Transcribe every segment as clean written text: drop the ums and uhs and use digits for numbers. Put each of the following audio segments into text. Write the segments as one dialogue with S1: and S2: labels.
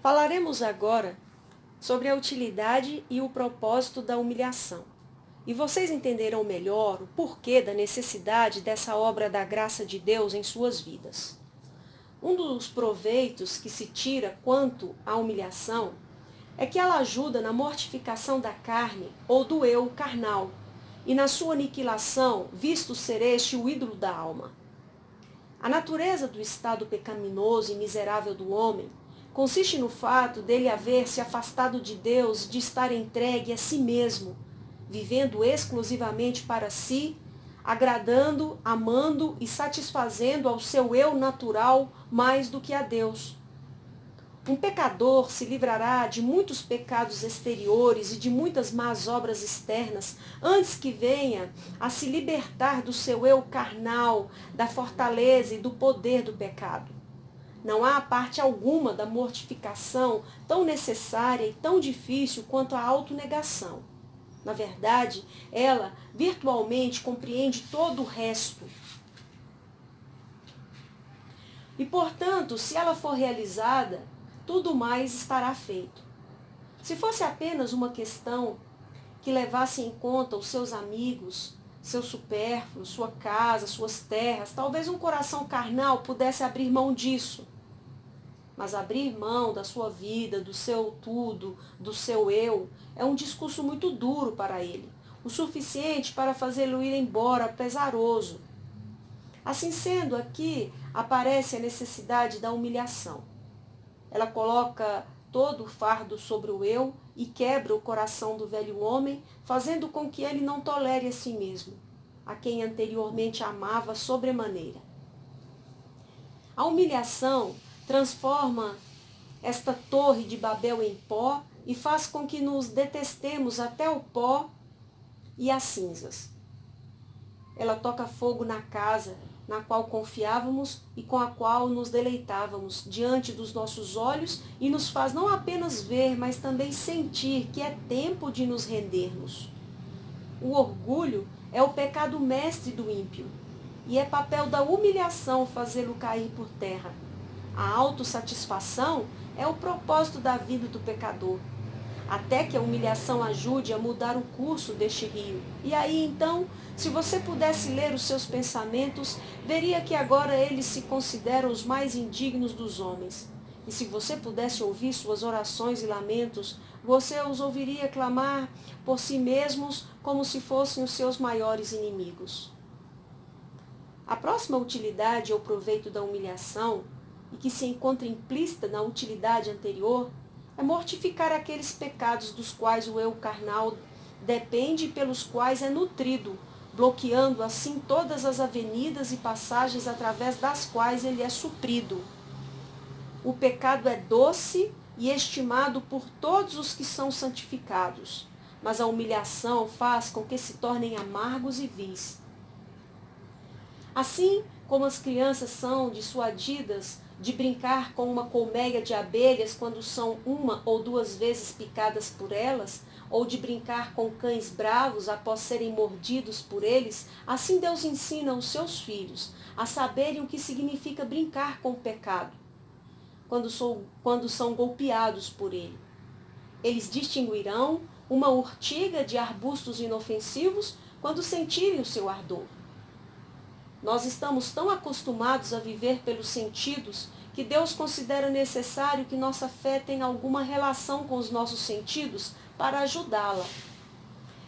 S1: Falaremos agora sobre a utilidade e o propósito da humilhação. E vocês entenderão melhor o porquê da necessidade dessa obra da graça de Deus em suas vidas. Um dos proveitos que se tira quanto à humilhação é que ela ajuda na mortificação da carne ou do eu carnal e na sua aniquilação, visto ser este o ídolo da alma. A natureza do estado pecaminoso e miserável do homem consiste no fato dele haver se afastado de Deus, de estar entregue a si mesmo, vivendo exclusivamente para si, agradando, amando e satisfazendo ao seu eu natural mais do que a Deus. Um pecador se livrará de muitos pecados exteriores e de muitas más obras externas antes que venha a se libertar do seu eu carnal, da fortaleza e do poder do pecado. Não há parte alguma da mortificação tão necessária e tão difícil quanto a autonegação. Na verdade, ela virtualmente compreende todo o resto. E, portanto, se ela for realizada, tudo mais estará feito. Se fosse apenas uma questão que levasse em conta os seus amigos, seus supérfluos, sua casa, suas terras, talvez um coração carnal pudesse abrir mão disso. Mas abrir mão da sua vida, do seu tudo, do seu eu, é um discurso muito duro para ele, o suficiente para fazê-lo ir embora pesaroso. Assim sendo, aqui aparece a necessidade da humilhação. Ela coloca todo o fardo sobre o eu e quebra o coração do velho homem, fazendo com que ele não tolere a si mesmo, a quem anteriormente amava sobremaneira. A humilhação transforma esta torre de Babel em pó e faz com que nos detestemos até o pó e as cinzas. Ela toca fogo na casa na qual confiávamos e com a qual nos deleitávamos diante dos nossos olhos e nos faz não apenas ver, mas também sentir que é tempo de nos rendermos. O orgulho é o pecado mestre do ímpio e é papel da humilhação fazê-lo cair por terra. A autossatisfação é o propósito da vida do pecador, até que a humilhação ajude a mudar o curso deste rio. E aí, então, se você pudesse ler os seus pensamentos, veria que agora eles se consideram os mais indignos dos homens. E se você pudesse ouvir suas orações e lamentos, você os ouviria clamar por si mesmos como se fossem os seus maiores inimigos. A próxima utilidade ou proveito da humilhação, e que se encontra implícita na utilidade anterior, é mortificar aqueles pecados dos quais o eu carnal depende e pelos quais é nutrido, bloqueando assim todas as avenidas e passagens através das quais ele é suprido. O pecado é doce e estimado por todos os que são santificados, mas a humilhação faz com que se tornem amargos e vis. Assim como as crianças são dissuadidas de brincar com uma colmeia de abelhas quando são uma ou duas vezes picadas por elas, ou de brincar com cães bravos após serem mordidos por eles, assim Deus ensina os seus filhos a saberem o que significa brincar com o pecado, quando são golpeados por ele. Eles distinguirão uma urtiga de arbustos inofensivos quando sentirem o seu ardor. Nós estamos tão acostumados a viver pelos sentidos que Deus considera necessário que nossa fé tenha alguma relação com os nossos sentidos para ajudá-la.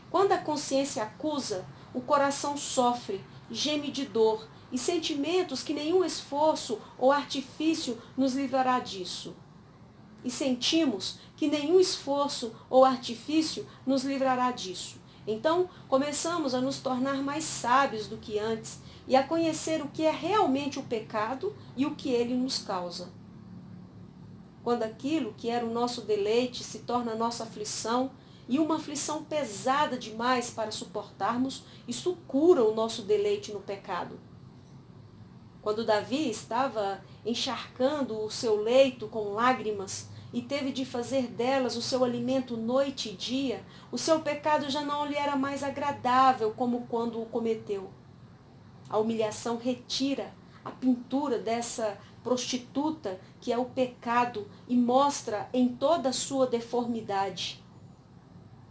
S1: Quando a consciência acusa, o coração sofre, geme de dor e sentimentos que nenhum esforço ou artifício nos livrará disso. E sentimos que nenhum esforço ou artifício nos livrará disso. Então, começamos a nos tornar mais sábios do que antes e a conhecer o que é realmente o pecado e o que ele nos causa. Quando aquilo que era o nosso deleite se torna nossa aflição, e uma aflição pesada demais para suportarmos, isso cura o nosso deleite no pecado. Quando Davi estava encharcando o seu leito com lágrimas e teve de fazer delas o seu alimento noite e dia, o seu pecado já não lhe era mais agradável como quando o cometeu. A humilhação retira a pintura dessa prostituta que é o pecado e mostra em toda a sua deformidade.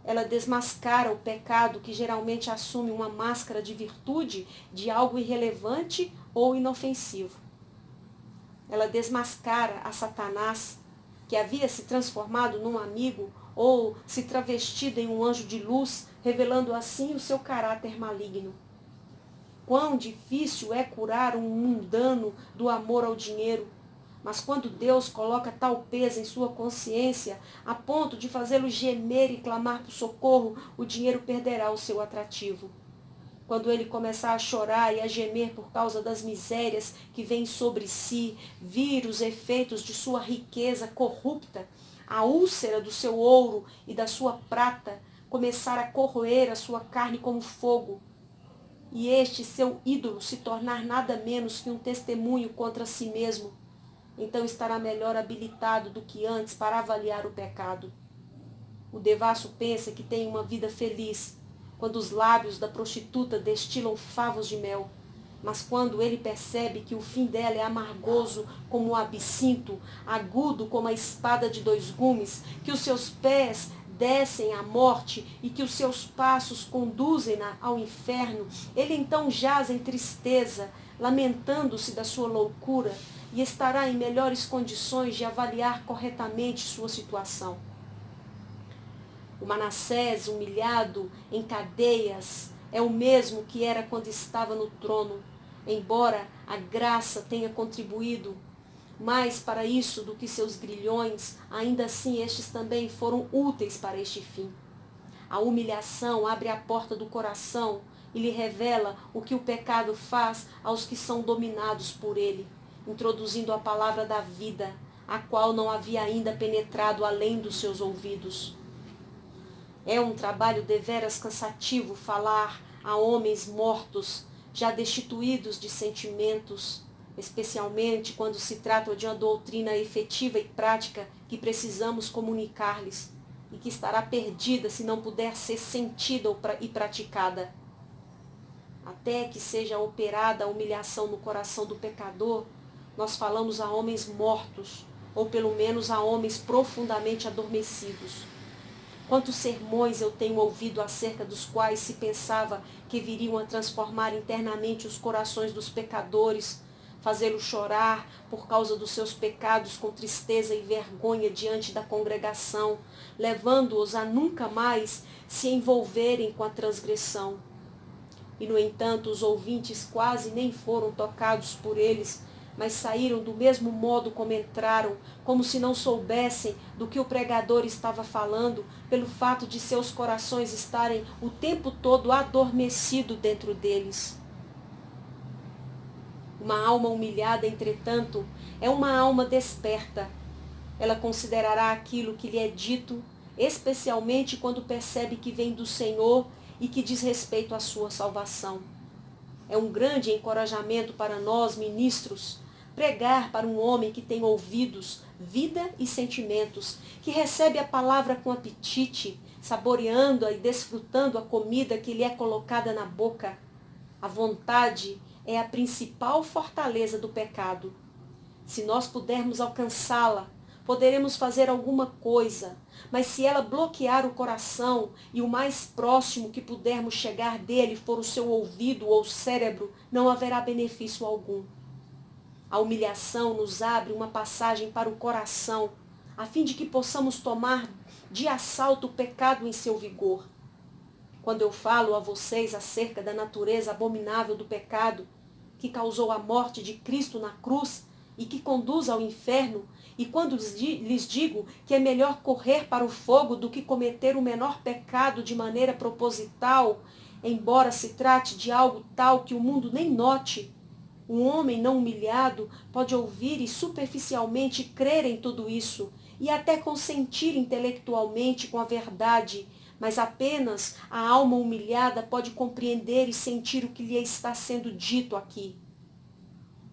S1: Ela desmascara o pecado que geralmente assume uma máscara de virtude, de algo irrelevante ou inofensivo. Ela desmascara a Satanás, que havia se transformado num amigo ou se travestido em um anjo de luz, revelando assim o seu caráter maligno. Quão difícil é curar um mundano do amor ao dinheiro, mas quando Deus coloca tal peso em sua consciência, a ponto de fazê-lo gemer e clamar por socorro, o dinheiro perderá o seu atrativo. Quando ele começar a chorar e a gemer por causa das misérias que vêm sobre si, vir os efeitos de sua riqueza corrupta, a úlcera do seu ouro e da sua prata começar a corroer a sua carne como fogo, e este seu ídolo se tornar nada menos que um testemunho contra si mesmo, então estará melhor habilitado do que antes para avaliar o pecado. O devasso pensa que tem uma vida feliz, quando os lábios da prostituta destilam favos de mel, mas quando ele percebe que o fim dela é amargoso como o absinto, agudo como a espada de dois gumes, que os seus pés descem à morte e que os seus passos conduzem-na ao inferno, ele então jaz em tristeza, lamentando-se da sua loucura, e estará em melhores condições de avaliar corretamente sua situação. O Manassés, humilhado em cadeias, é o mesmo que era quando estava no trono, embora a graça tenha contribuído mais para isso do que seus grilhões, ainda assim estes também foram úteis para este fim. A humilhação abre a porta do coração e lhe revela o que o pecado faz aos que são dominados por ele, introduzindo a palavra da vida, a qual não havia ainda penetrado além dos seus ouvidos. É um trabalho deveras cansativo falar a homens mortos, já destituídos de sentimentos, especialmente quando se trata de uma doutrina efetiva e prática que precisamos comunicar-lhes e que estará perdida se não puder ser sentida e praticada. Até que seja operada a humilhação no coração do pecador, nós falamos a homens mortos, ou pelo menos a homens profundamente adormecidos. Quantos sermões eu tenho ouvido acerca dos quais se pensava que viriam a transformar internamente os corações dos pecadores, fazê-los chorar por causa dos seus pecados com tristeza e vergonha diante da congregação, levando-os a nunca mais se envolverem com a transgressão. E, no entanto, os ouvintes quase nem foram tocados por eles, mas saíram do mesmo modo como entraram, como se não soubessem do que o pregador estava falando, pelo fato de seus corações estarem o tempo todo adormecidos dentro deles. Uma alma humilhada, entretanto, é uma alma desperta. Ela considerará aquilo que lhe é dito, especialmente quando percebe que vem do Senhor e que diz respeito à sua salvação. É um grande encorajamento para nós, ministros, pregar para um homem que tem ouvidos, vida e sentimentos, que recebe a palavra com apetite, saboreando-a e desfrutando a comida que lhe é colocada na boca. A vontade é a principal fortaleza do pecado. Se nós pudermos alcançá-la, poderemos fazer alguma coisa, mas se ela bloquear o coração e o mais próximo que pudermos chegar dele for o seu ouvido ou cérebro, não haverá benefício algum. A humilhação nos abre uma passagem para o coração, a fim de que possamos tomar de assalto o pecado em seu vigor. Quando eu falo a vocês acerca da natureza abominável do pecado, que causou a morte de Cristo na cruz e que conduz ao inferno, e quando lhes digo que é melhor correr para o fogo do que cometer o menor pecado de maneira proposital, embora se trate de algo tal que o mundo nem note, um homem não humilhado pode ouvir e superficialmente crer em tudo isso, e até consentir intelectualmente com a verdade, mas apenas a alma humilhada pode compreender e sentir o que lhe está sendo dito aqui.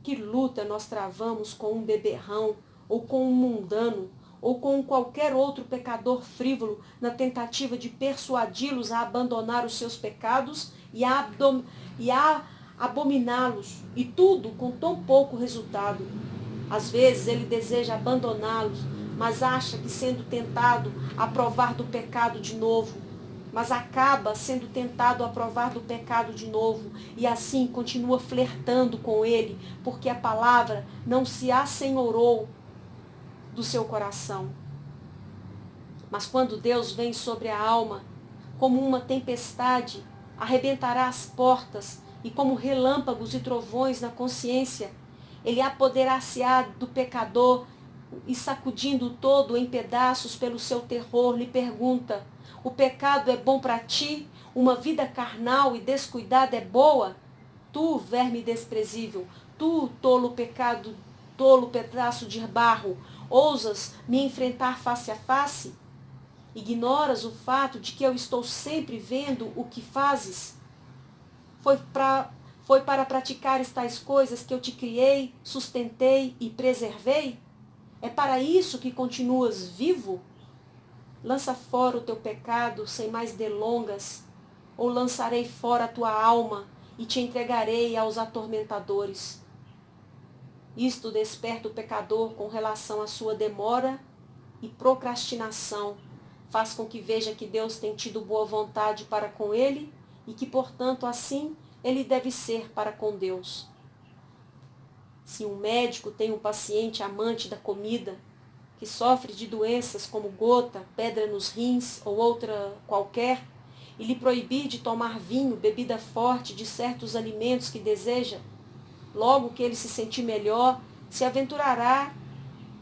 S1: Que luta nós travamos com um beberrão, ou com um mundano, ou com qualquer outro pecador frívolo, na tentativa de persuadi-los a abandonar os seus pecados e a abominá-los, e tudo com tão pouco resultado. Às vezes ele deseja abandoná-los, mas acha que sendo tentado a provar do pecado de novo, mas acaba sendo tentado a provar do pecado de novo, e assim continua flertando com ele, porque a palavra não se assenhorou do seu coração. Mas quando Deus vem sobre a alma, como uma tempestade, arrebentará as portas, e como relâmpagos e trovões na consciência, ele apoderar-se-á do pecador e, sacudindo-o todo em pedaços pelo seu terror, lhe pergunta: o pecado é bom para ti? Uma vida carnal e descuidada é boa? Tu, verme desprezível, tu, tolo pecado, tolo pedaço de barro, ousas me enfrentar face a face? Ignoras o fato de que eu estou sempre vendo o que fazes? Foi para praticar tais coisas que eu te criei, sustentei e preservei? É para isso que continuas vivo? Lança fora o teu pecado sem mais delongas, ou lançarei fora a tua alma e te entregarei aos atormentadores. Isto desperta o pecador com relação à sua demora e procrastinação, faz com que veja que Deus tem tido boa vontade para com ele e que, portanto, assim ele deve ser para com Deus. Se um médico tem um paciente amante da comida, que sofre de doenças como gota, pedra nos rins ou outra qualquer, e lhe proibir de tomar vinho, bebida forte de certos alimentos que deseja, logo que ele se sentir melhor, se aventurará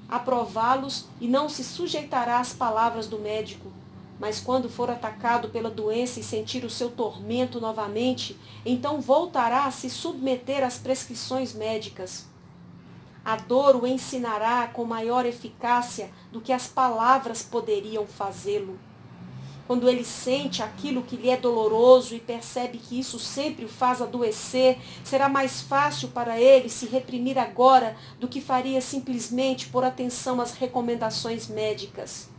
S1: a prová-los e não se sujeitará às palavras do médico. Mas quando for atacado pela doença e sentir o seu tormento novamente, então voltará a se submeter às prescrições médicas. A dor o ensinará com maior eficácia do que as palavras poderiam fazê-lo. Quando ele sente aquilo que lhe é doloroso e percebe que isso sempre o faz adoecer, será mais fácil para ele se reprimir agora do que faria simplesmente por atenção às recomendações médicas.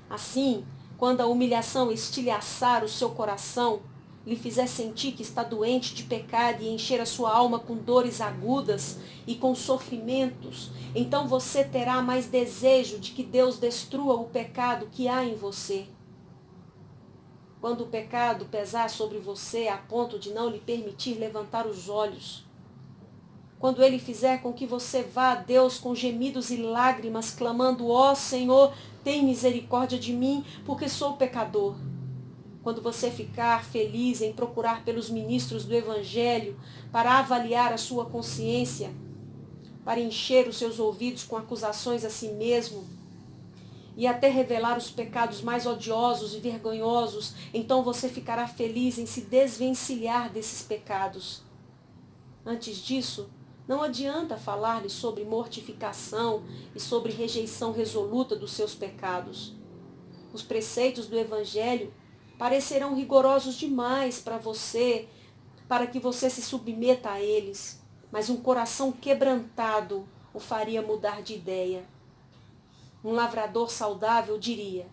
S1: Assim, quando a humilhação estilhaçar o seu coração, lhe fizer sentir que está doente de pecado e encher a sua alma com dores agudas e com sofrimentos, então você terá mais desejo de que Deus destrua o pecado que há em você. Quando o pecado pesar sobre você a ponto de não lhe permitir levantar os olhos, quando ele fizer com que você vá a Deus com gemidos e lágrimas, clamando: ó Senhor, tem misericórdia de mim, porque sou pecador. Quando você ficar feliz em procurar pelos ministros do Evangelho para avaliar a sua consciência, para encher os seus ouvidos com acusações a si mesmo e até revelar os pecados mais odiosos e vergonhosos, então você ficará feliz em se desvencilhar desses pecados. Antes disso, não adianta falar-lhe sobre mortificação e sobre rejeição resoluta dos seus pecados. Os preceitos do Evangelho parecerão rigorosos demais para você, para que você se submeta a eles, mas um coração quebrantado o faria mudar de ideia. Um lavrador saudável diria: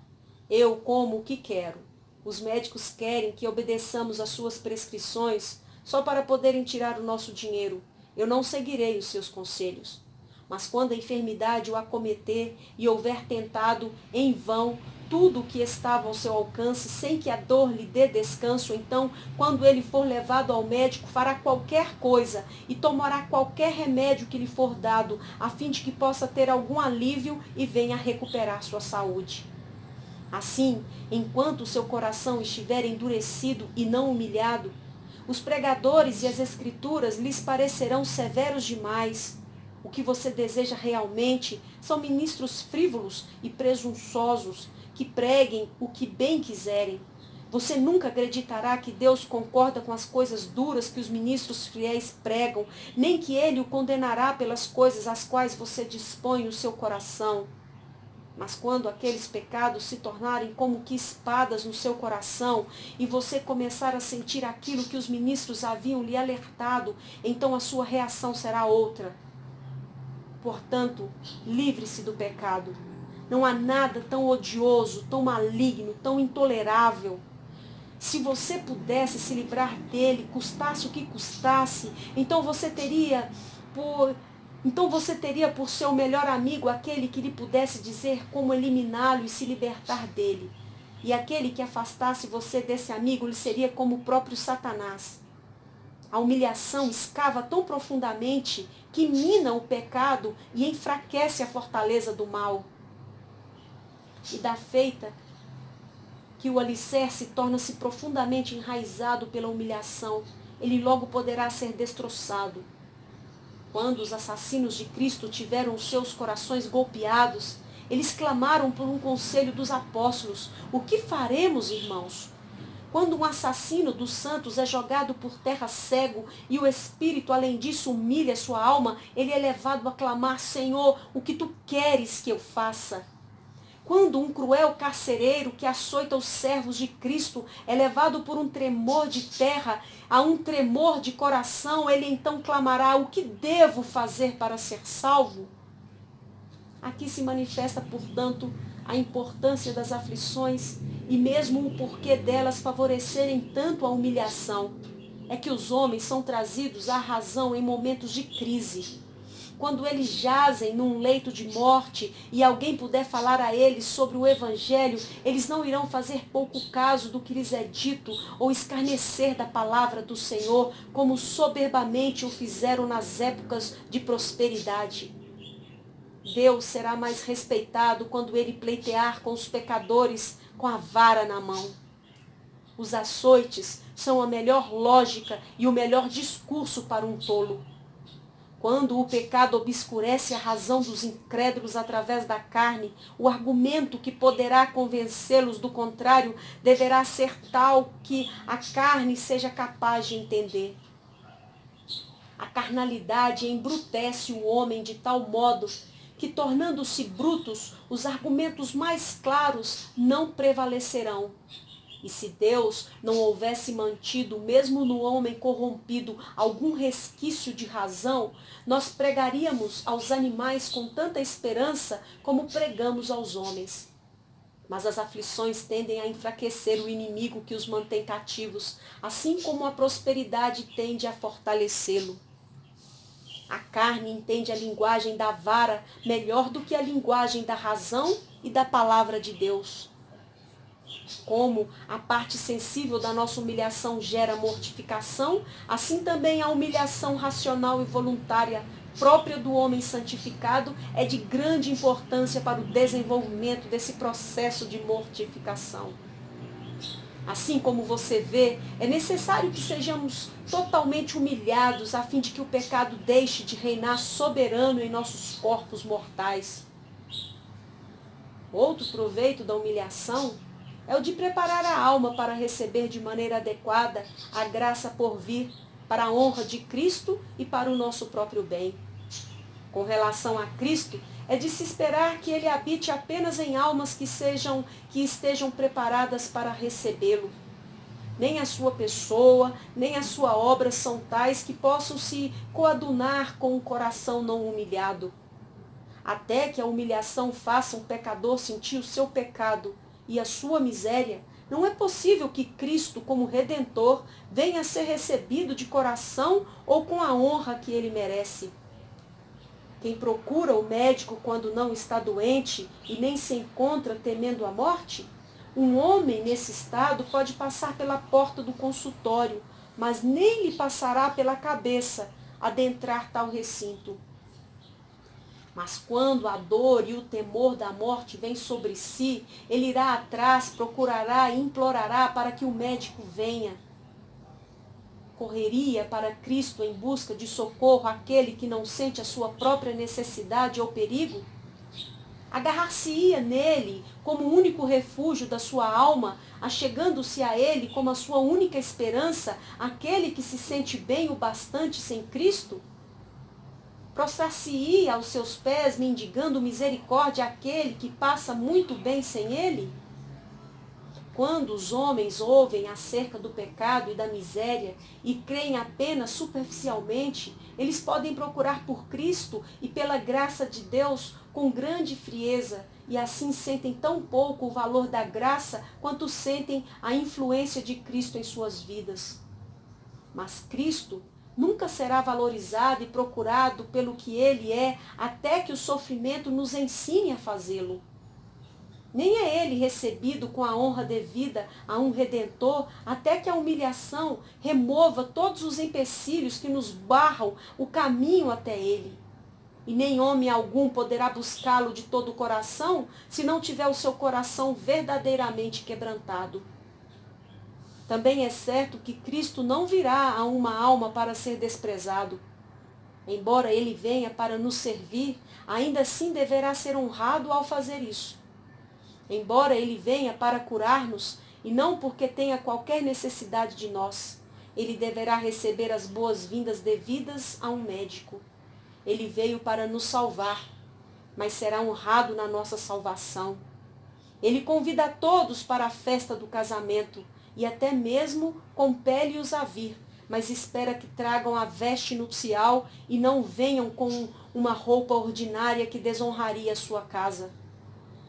S1: eu como o que quero. Os médicos querem que obedeçamos às suas prescrições só para poderem tirar o nosso dinheiro. Eu não seguirei os seus conselhos. Mas quando a enfermidade o acometer e houver tentado em vão tudo o que estava ao seu alcance, sem que a dor lhe dê descanso, então, quando ele for levado ao médico, fará qualquer coisa e tomará qualquer remédio que lhe for dado, a fim de que possa ter algum alívio e venha a recuperar sua saúde. Assim, enquanto o seu coração estiver endurecido e não humilhado, os pregadores e as escrituras lhes parecerão severos demais. O que você deseja realmente são ministros frívolos e presunçosos, que preguem o que bem quiserem. Você nunca acreditará que Deus concorda com as coisas duras que os ministros fiéis pregam, nem que ele o condenará pelas coisas às quais você dispõe o seu coração. Mas quando aqueles pecados se tornarem como que espadas no seu coração e você começar a sentir aquilo que os ministros haviam lhe alertado, então a sua reação será outra. Portanto, livre-se do pecado. Não há nada tão odioso, tão maligno, tão intolerável. Se você pudesse se livrar dele, custasse o que custasse, então você teria por Então você teria por seu melhor amigo aquele que lhe pudesse dizer como eliminá-lo e se libertar dele. E aquele que afastasse você desse amigo lhe seria como o próprio Satanás. A humilhação escava tão profundamente que mina o pecado e enfraquece a fortaleza do mal. E da feita que o alicerce torna-se profundamente enraizado pela humilhação, ele logo poderá ser destroçado. Quando os assassinos de Cristo tiveram os seus corações golpeados, eles clamaram por um conselho dos apóstolos: o que faremos, irmãos? Quando um assassino dos santos é jogado por terra cego e o Espírito, além disso, humilha sua alma, ele é levado a clamar: Senhor, o que tu queres que eu faça? Quando um cruel carcereiro que açoita os servos de Cristo é levado por um tremor de terra a um tremor de coração, ele então clamará: o que devo fazer para ser salvo? Aqui se manifesta, portanto, a importância das aflições e mesmo o porquê delas favorecerem tanto a humilhação. É que os homens são trazidos à razão em momentos de crise. Quando eles jazem num leito de morte e alguém puder falar a eles sobre o Evangelho, eles não irão fazer pouco caso do que lhes é dito ou escarnecer da palavra do Senhor, como soberbamente o fizeram nas épocas de prosperidade. Deus será mais respeitado quando ele pleitear com os pecadores com a vara na mão. Os açoites são a melhor lógica e o melhor discurso para um tolo. Quando o pecado obscurece a razão dos incrédulos através da carne, o argumento que poderá convencê-los do contrário deverá ser tal que a carne seja capaz de entender. A carnalidade embrutece o homem de tal modo que, tornando-se brutos, os argumentos mais claros não prevalecerão. E se Deus não houvesse mantido, mesmo no homem corrompido, algum resquício de razão, nós pregaríamos aos animais com tanta esperança como pregamos aos homens. Mas as aflições tendem a enfraquecer o inimigo que os mantém cativos, assim como a prosperidade tende a fortalecê-lo. A carne entende a linguagem da vara melhor do que a linguagem da razão e da palavra de Deus. Como a parte sensível da nossa humilhação gera mortificação, assim também a humilhação racional e voluntária própria do homem santificado é de grande importância para o desenvolvimento desse processo de mortificação. Assim como você vê, é necessário que sejamos totalmente humilhados a fim de que o pecado deixe de reinar soberano em nossos corpos mortais. Outro proveito da humilhação é o de preparar a alma para receber de maneira adequada a graça por vir, para a honra de Cristo e para o nosso próprio bem. Com relação a Cristo, é de se esperar que ele habite apenas em almas que estejam preparadas para recebê-lo. Nem a sua pessoa, nem a sua obra são tais que possam se coadunar com um coração não humilhado. Até que a humilhação faça um pecador sentir o seu pecado e a sua miséria, não é possível que Cristo, como Redentor, venha a ser recebido de coração ou com a honra que ele merece. Quem procura o médico quando não está doente e nem se encontra temendo a morte? Um homem nesse estado pode passar pela porta do consultório, mas nem lhe passará pela cabeça adentrar tal recinto. Mas quando a dor e o temor da morte vêm sobre si, ele irá atrás, procurará e implorará para que o médico venha. Correria para Cristo em busca de socorro aquele que não sente a sua própria necessidade ou perigo? Agarrar-se-ia nele como o único refúgio da sua alma, achegando-se a ele como a sua única esperança, aquele que se sente bem o bastante sem Cristo? Prostrar-se-ia aos seus pés, mendigando misericórdia àquele que passa muito bem sem ele? Quando os homens ouvem acerca do pecado e da miséria e creem apenas superficialmente, eles podem procurar por Cristo e pela graça de Deus com grande frieza e assim sentem tão pouco o valor da graça quanto sentem a influência de Cristo em suas vidas. Mas Cristo nunca será valorizado e procurado pelo que ele é, até que o sofrimento nos ensine a fazê-lo. Nem é ele recebido com a honra devida a um Redentor, até que a humilhação remova todos os empecilhos que nos barram o caminho até ele. E nem homem algum poderá buscá-lo de todo o coração, se não tiver o seu coração verdadeiramente quebrantado. Também é certo que Cristo não virá a uma alma para ser desprezado. Embora ele venha para nos servir, ainda assim deverá ser honrado ao fazer isso. Embora ele venha para curar-nos, e não porque tenha qualquer necessidade de nós, ele deverá receber as boas-vindas devidas a um médico. Ele veio para nos salvar, mas será honrado na nossa salvação. Ele convida a todos para a festa do casamento, e até mesmo compele-os a vir, mas espera que tragam a veste nupcial e não venham com uma roupa ordinária que desonraria a sua casa.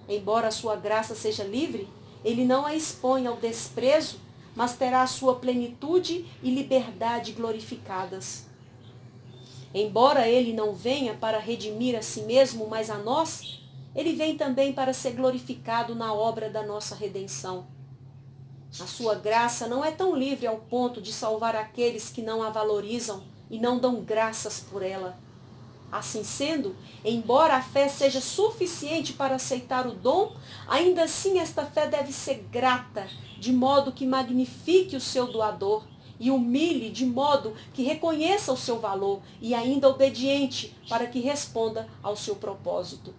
S1: Embora a sua graça seja livre, ele não a expõe ao desprezo, mas terá a sua plenitude e liberdade glorificadas. Embora ele não venha para redimir a si mesmo, mas a nós, ele vem também para ser glorificado na obra da nossa redenção. A sua graça não é tão livre ao ponto de salvar aqueles que não a valorizam e não dão graças por ela. Assim sendo, embora a fé seja suficiente para aceitar o dom, ainda assim esta fé deve ser grata, de modo que magnifique o seu doador, e humilhe de modo que reconheça o seu valor, e ainda obediente para que responda ao seu propósito.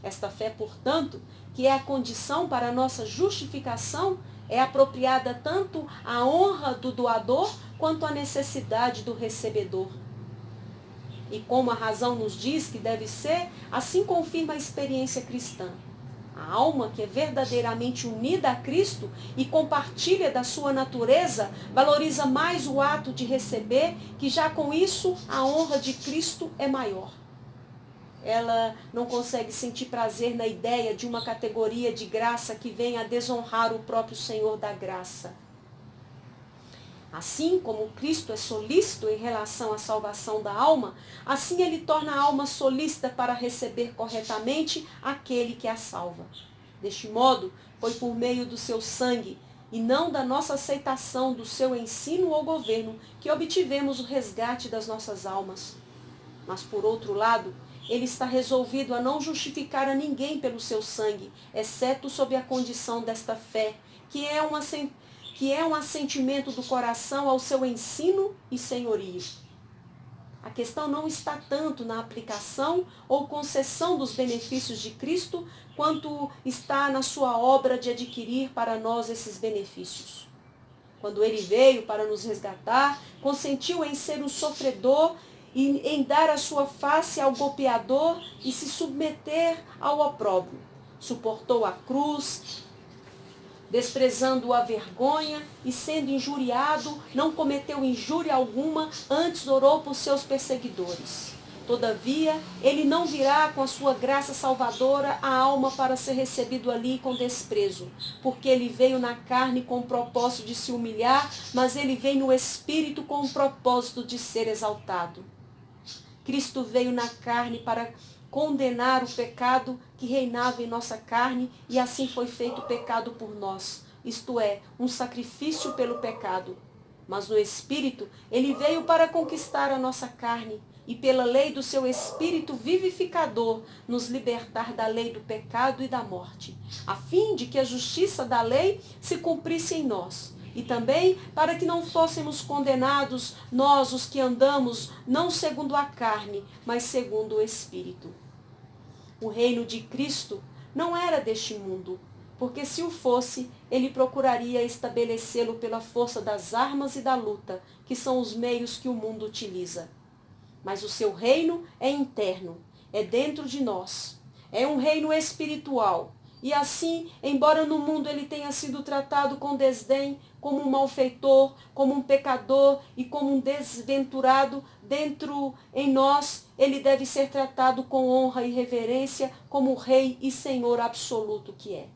S1: Esta fé, portanto, que é a condição para a nossa justificação, é apropriada tanto à honra do doador quanto à necessidade do recebedor. E como a razão nos diz que deve ser, assim confirma a experiência cristã. A alma que é verdadeiramente unida a Cristo e compartilha da sua natureza, valoriza mais o ato de receber, que já com isso a honra de Cristo é maior. Ela não consegue sentir prazer na ideia de uma categoria de graça que venha a desonrar o próprio Senhor da graça. Assim como Cristo é solícito em relação à salvação da alma, assim ele torna a alma solícita para receber corretamente aquele que a salva. Deste modo, foi por meio do seu sangue, e não da nossa aceitação do seu ensino ou governo, que obtivemos o resgate das nossas almas. Mas, por outro lado, ele está resolvido a não justificar a ninguém pelo seu sangue, exceto sob a condição desta fé, que é um assentimento do coração ao seu ensino e senhorio. A questão não está tanto na aplicação ou concessão dos benefícios de Cristo, quanto está na sua obra de adquirir para nós esses benefícios. Quando ele veio para nos resgatar, consentiu em ser um sofredor e em dar a sua face ao golpeador e se submeter ao opróbrio. Suportou a cruz, desprezando a vergonha e sendo injuriado, não cometeu injúria alguma, antes orou por seus perseguidores. Todavia, ele não virá com a sua graça salvadora a alma para ser recebido ali com desprezo, porque ele veio na carne com o propósito de se humilhar, mas ele vem no espírito com o propósito de ser exaltado. Cristo veio na carne para condenar o pecado que reinava em nossa carne, e assim foi feito pecado por nós, isto é, um sacrifício pelo pecado. Mas no Espírito, ele veio para conquistar a nossa carne, e pela lei do seu Espírito vivificador, nos libertar da lei do pecado e da morte, a fim de que a justiça da lei se cumprisse em nós. E também para que não fôssemos condenados nós, os que andamos, não segundo a carne, mas segundo o Espírito. O reino de Cristo não era deste mundo, porque se o fosse, ele procuraria estabelecê-lo pela força das armas e da luta, que são os meios que o mundo utiliza. Mas o seu reino é interno, é dentro de nós. É um reino espiritual. E assim, embora no mundo ele tenha sido tratado com desdém, como um malfeitor, como um pecador e como um desventurado, dentro em nós, ele deve ser tratado com honra e reverência como Rei e Senhor absoluto que é.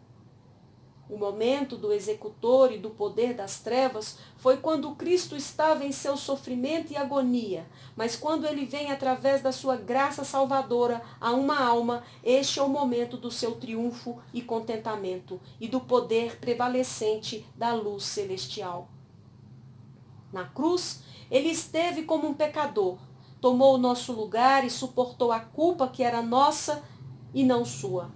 S1: O momento do executor e do poder das trevas foi quando Cristo estava em seu sofrimento e agonia, mas quando ele vem através da sua graça salvadora a uma alma, este é o momento do seu triunfo e contentamento e do poder prevalecente da luz celestial. Na cruz, ele esteve como um pecador, tomou o nosso lugar e suportou a culpa que era nossa e não sua.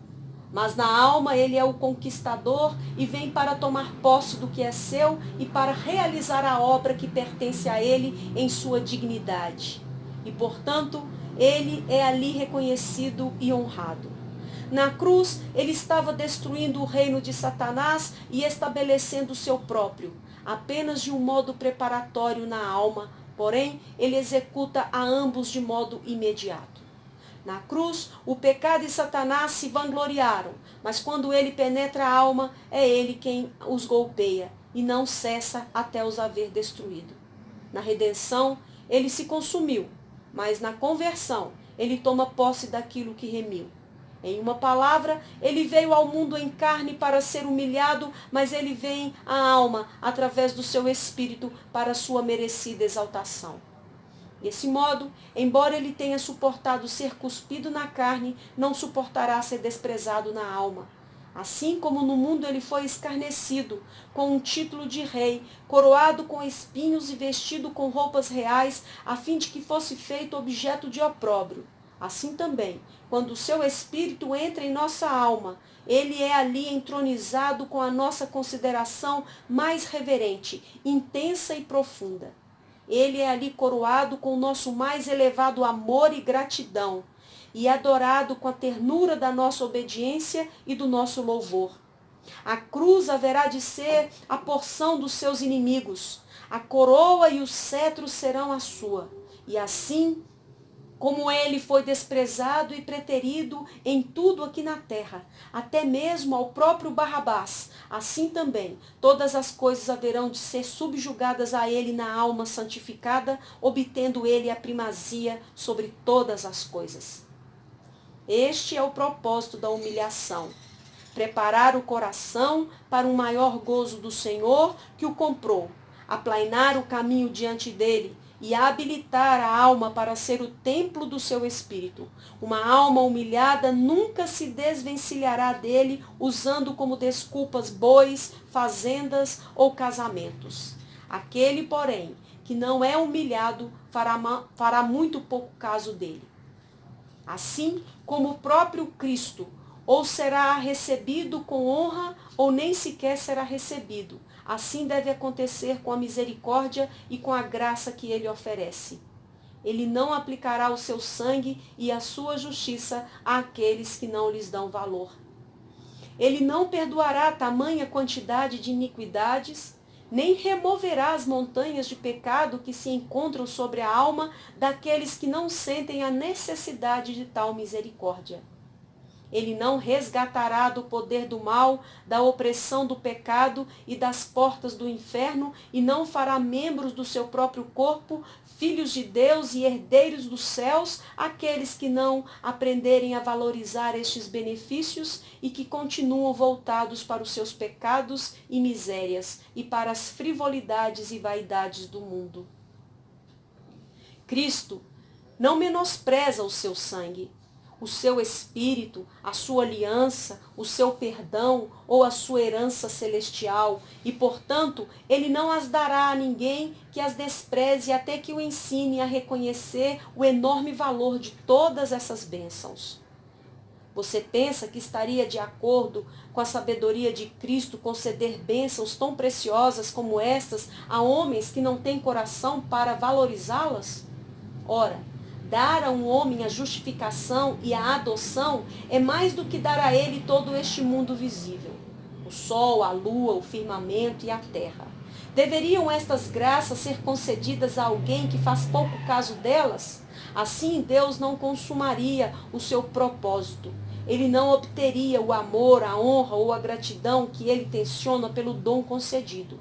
S1: Mas na alma ele é o conquistador e vem para tomar posse do que é seu e para realizar a obra que pertence a ele em sua dignidade. E, portanto, ele é ali reconhecido e honrado. Na cruz, ele estava destruindo o reino de Satanás e estabelecendo o seu próprio, apenas de um modo preparatório na alma, porém, ele executa a ambos de modo imediato. Na cruz, o pecado e Satanás se vangloriaram, mas quando ele penetra a alma, é ele quem os golpeia e não cessa até os haver destruído. Na redenção, ele se consumiu, mas na conversão, ele toma posse daquilo que remiu. Em uma palavra, ele veio ao mundo em carne para ser humilhado, mas ele vem à alma através do seu espírito para sua merecida exaltação. Desse modo, embora ele tenha suportado ser cuspido na carne, não suportará ser desprezado na alma. Assim como no mundo ele foi escarnecido, com um título de rei, coroado com espinhos e vestido com roupas reais, a fim de que fosse feito objeto de opróbrio. Assim também, quando o seu espírito entra em nossa alma, ele é ali entronizado com a nossa consideração mais reverente, intensa e profunda. Ele é ali coroado com o nosso mais elevado amor e gratidão, e adorado com a ternura da nossa obediência e do nosso louvor. A cruz haverá de ser a porção dos seus inimigos, a coroa e o cetro serão a sua, e assim como ele foi desprezado e preterido em tudo aqui na terra, até mesmo ao próprio Barrabás, assim também todas as coisas haverão de ser subjugadas a ele na alma santificada, obtendo ele a primazia sobre todas as coisas. Este é o propósito da humilhação: preparar o coração para um maior gozo do Senhor que o comprou, aplainar o caminho diante dele, e habilitar a alma para ser o templo do seu espírito. Uma alma humilhada nunca se desvencilhará dele, usando como desculpas bois, fazendas ou casamentos. Aquele, porém, que não é humilhado, fará muito pouco caso dele. Assim como o próprio Cristo, ou será recebido com honra, ou nem sequer será recebido. Assim deve acontecer com a misericórdia e com a graça que ele oferece. Ele não aplicará o seu sangue e a sua justiça àqueles que não lhes dão valor. Ele não perdoará tamanha quantidade de iniquidades, nem removerá as montanhas de pecado que se encontram sobre a alma daqueles que não sentem a necessidade de tal misericórdia. Ele não resgatará do poder do mal, da opressão do pecado e das portas do inferno, e não fará membros do seu próprio corpo, filhos de Deus e herdeiros dos céus, aqueles que não aprenderem a valorizar estes benefícios e que continuam voltados para os seus pecados e misérias e para as frivolidades e vaidades do mundo. Cristo não menospreza o seu sangue, o seu espírito, a sua aliança, o seu perdão ou a sua herança celestial, e, portanto, ele não as dará a ninguém que as despreze até que o ensine a reconhecer o enorme valor de todas essas bênçãos. Você pensa que estaria de acordo com a sabedoria de Cristo conceder bênçãos tão preciosas como estas a homens que não têm coração para valorizá-las? Ora, dar a um homem a justificação e a adoção é mais do que dar a ele todo este mundo visível: o sol, a lua, o firmamento e a terra. Deveriam estas graças ser concedidas a alguém que faz pouco caso delas? Assim, Deus não consumaria o seu propósito. Ele não obteria o amor, a honra ou a gratidão que ele tensiona pelo dom concedido.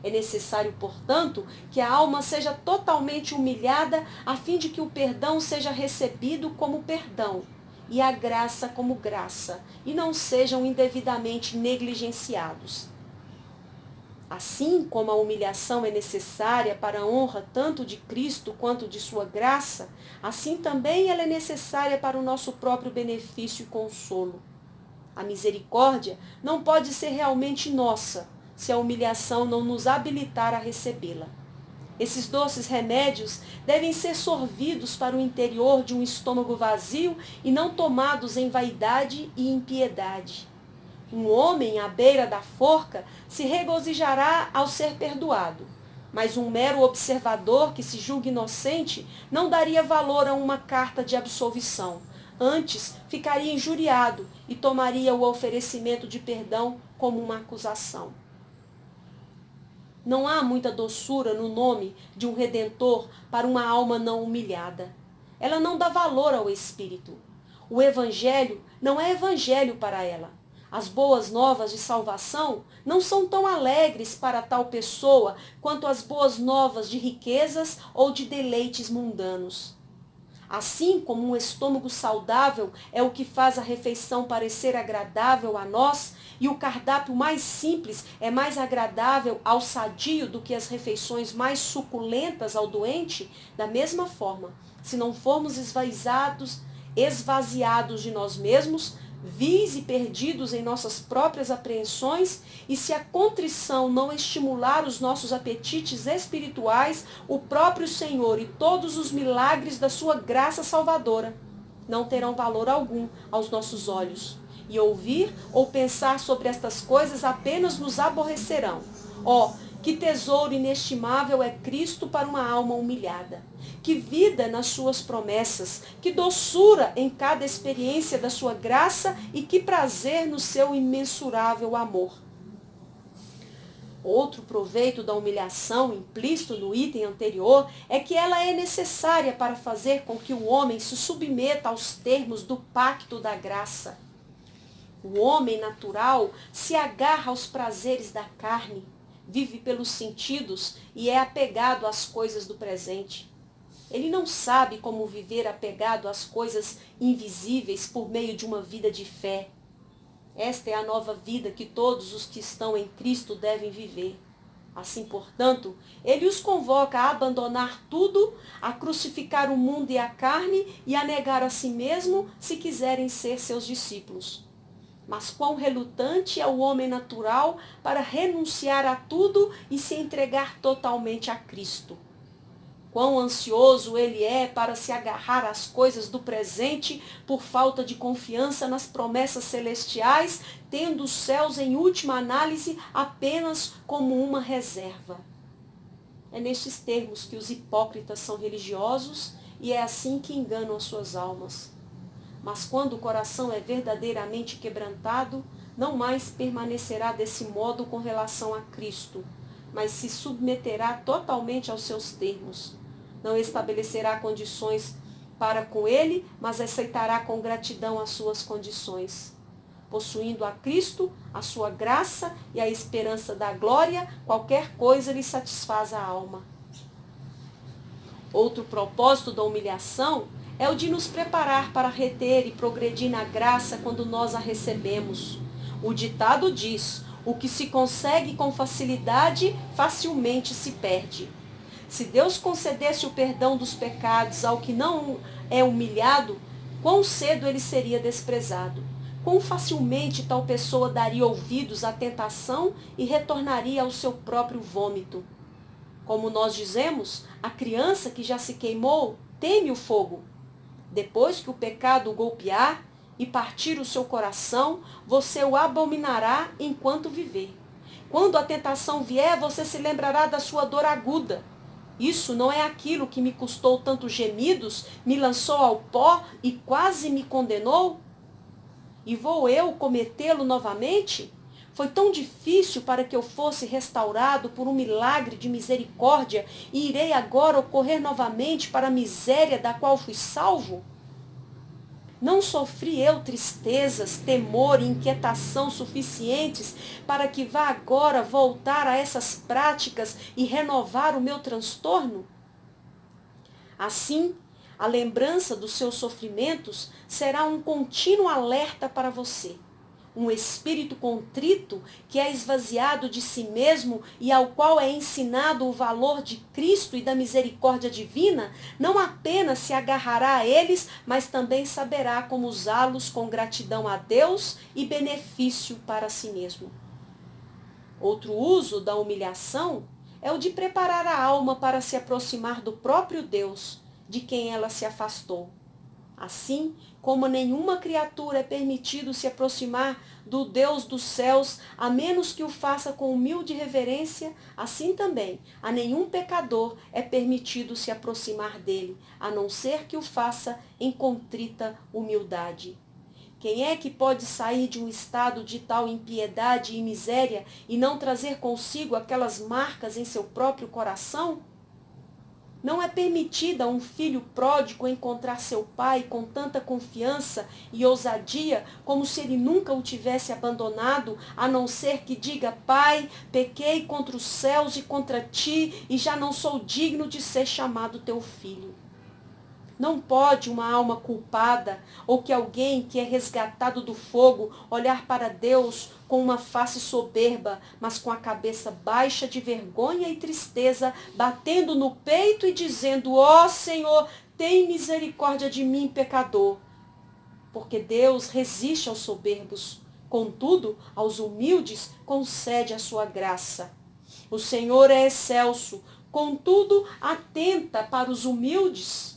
S1: É necessário, portanto, que a alma seja totalmente humilhada, a fim de que o perdão seja recebido como perdão, e a graça como graça, e não sejam indevidamente negligenciados. Assim como a humilhação é necessária para a honra tanto de Cristo quanto de sua graça, assim também ela é necessária para o nosso próprio benefício e consolo. A misericórdia não pode ser realmente nossa, se a humilhação não nos habilitar a recebê-la. Esses doces remédios devem ser sorvidos para o interior de um estômago vazio e não tomados em vaidade e impiedade. Um homem à beira da forca se regozijará ao ser perdoado, mas um mero observador que se julga inocente não daria valor a uma carta de absolvição. Antes, ficaria injuriado e tomaria o oferecimento de perdão como uma acusação. Não há muita doçura no nome de um redentor para uma alma não humilhada. Ela não dá valor ao Espírito. O Evangelho não é evangelho para ela. As boas novas de salvação não são tão alegres para tal pessoa quanto as boas novas de riquezas ou de deleites mundanos. Assim como um estômago saudável é o que faz a refeição parecer agradável a nós, e o cardápio mais simples é mais agradável ao sadio do que as refeições mais suculentas ao doente, da mesma forma, se não formos esvaziados de nós mesmos, vis e perdidos em nossas próprias apreensões, e se a contrição não estimular os nossos apetites espirituais, o próprio Senhor e todos os milagres da sua graça salvadora não terão valor algum aos nossos olhos. E ouvir ou pensar sobre estas coisas apenas nos aborrecerão. Que tesouro inestimável é Cristo para uma alma humilhada. Que vida nas suas promessas, que doçura em cada experiência da sua graça e que prazer no seu imensurável amor. Outro proveito da humilhação, implícito no item anterior, é que ela é necessária para fazer com que o homem se submeta aos termos do pacto da graça. O homem natural se agarra aos prazeres da carne, vive pelos sentidos e é apegado às coisas do presente. Ele não sabe como viver apegado às coisas invisíveis por meio de uma vida de fé. Esta é a nova vida que todos os que estão em Cristo devem viver. Assim, portanto, ele os convoca a abandonar tudo, a crucificar o mundo e a carne e a negar a si mesmo, se quiserem ser seus discípulos. Mas quão relutante é o homem natural para renunciar a tudo e se entregar totalmente a Cristo. Quão ansioso ele é para se agarrar às coisas do presente por falta de confiança nas promessas celestiais, tendo os céus em última análise apenas como uma reserva. É nestes termos que os hipócritas são religiosos e é assim que enganam as suas almas. Mas quando o coração é verdadeiramente quebrantado, não mais permanecerá desse modo com relação a Cristo, mas se submeterá totalmente aos seus termos. Não estabelecerá condições para com ele, mas aceitará com gratidão as suas condições. Possuindo a Cristo, a sua graça e a esperança da glória, qualquer coisa lhe satisfaz a alma. Outro propósito da humilhação é o de nos preparar para reter e progredir na graça quando nós a recebemos. O ditado diz: o que se consegue com facilidade, facilmente se perde. Se Deus concedesse o perdão dos pecados ao que não é humilhado, quão cedo ele seria desprezado. Quão facilmente tal pessoa daria ouvidos à tentação e retornaria ao seu próprio vômito. Como nós dizemos, a criança que já se queimou teme o fogo. Depois que o pecado o golpear e partir o seu coração, você o abominará enquanto viver. Quando a tentação vier, você se lembrará da sua dor aguda. Isso não é aquilo que me custou tantos gemidos, me lançou ao pó e quase me condenou? E vou eu cometê-lo novamente? Foi tão difícil para que eu fosse restaurado por um milagre de misericórdia e irei agora ocorrer novamente para a miséria da qual fui salvo? Não sofri eu tristezas, temor e inquietação suficientes para que vá agora voltar a essas práticas e renovar o meu transtorno? Assim, A lembrança dos seus sofrimentos será um contínuo alerta para você. Um espírito contrito, que é esvaziado de si mesmo e ao qual é ensinado o valor de Cristo e da misericórdia divina, não apenas se agarrará a eles, mas também saberá como usá-los com gratidão a Deus e benefício para si mesmo. Outro uso da humilhação é o de preparar a alma para se aproximar do próprio Deus, de quem ela se afastou. Assim como nenhuma criatura é permitido se aproximar do Deus dos céus, a menos que o faça com humilde reverência, assim também a nenhum pecador é permitido se aproximar dele, a não ser que o faça em contrita humildade. Quem é que pode sair de um estado de tal impiedade e miséria e não trazer consigo aquelas marcas em seu próprio coração? Não é permitida a um filho pródigo encontrar seu pai com tanta confiança e ousadia como se ele nunca o tivesse abandonado, a não ser que diga: Pai, pequei contra os céus e contra ti e já não sou digno de ser chamado teu filho. Não pode uma alma culpada ou que alguém que é resgatado do fogo olhar para Deus com uma face soberba, mas com a cabeça baixa de vergonha e tristeza, batendo no peito e dizendo: ó Senhor, tem misericórdia de mim, pecador. Porque Deus resiste aos soberbos, contudo, aos humildes concede a sua graça. O Senhor é excelso, contudo, atenta para os humildes.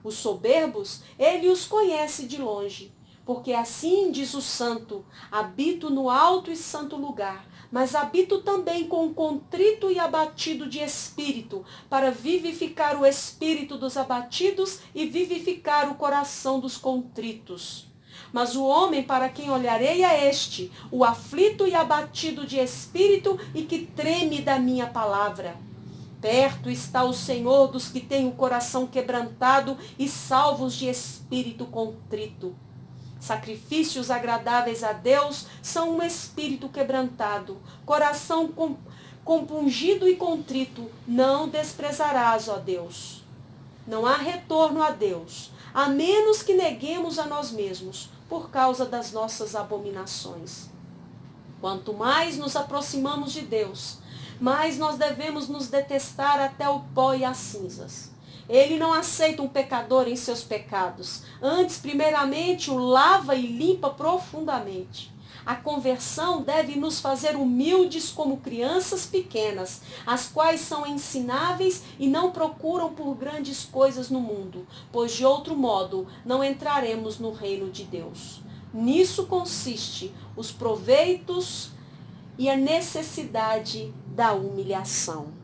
S1: Os soberbos, ele os conhece de longe, porque assim diz o santo: habito no alto e santo lugar, mas habito também com o contrito e abatido de espírito, para vivificar o espírito dos abatidos e vivificar o coração dos contritos. Mas o homem para quem olharei é este, o aflito e abatido de espírito e que treme da minha palavra. Perto está o Senhor dos que têm o coração quebrantado e salvos de espírito contrito. Sacrifícios agradáveis a Deus são um espírito quebrantado, coração compungido e contrito, não desprezarás, ó Deus. Não há retorno a Deus, a menos que neguemos a nós mesmos, por causa das nossas abominações. Quanto mais nos aproximamos de Deus, mas nós devemos nos detestar até o pó e as cinzas. Ele não aceita um pecador em seus pecados. Antes, primeiramente, o lava e limpa profundamente. A conversão deve nos fazer humildes como crianças pequenas, as quais são ensináveis e não procuram por grandes coisas no mundo, pois de outro modo não entraremos no reino de Deus. Nisso consiste os proveitos e a necessidade da humilhação.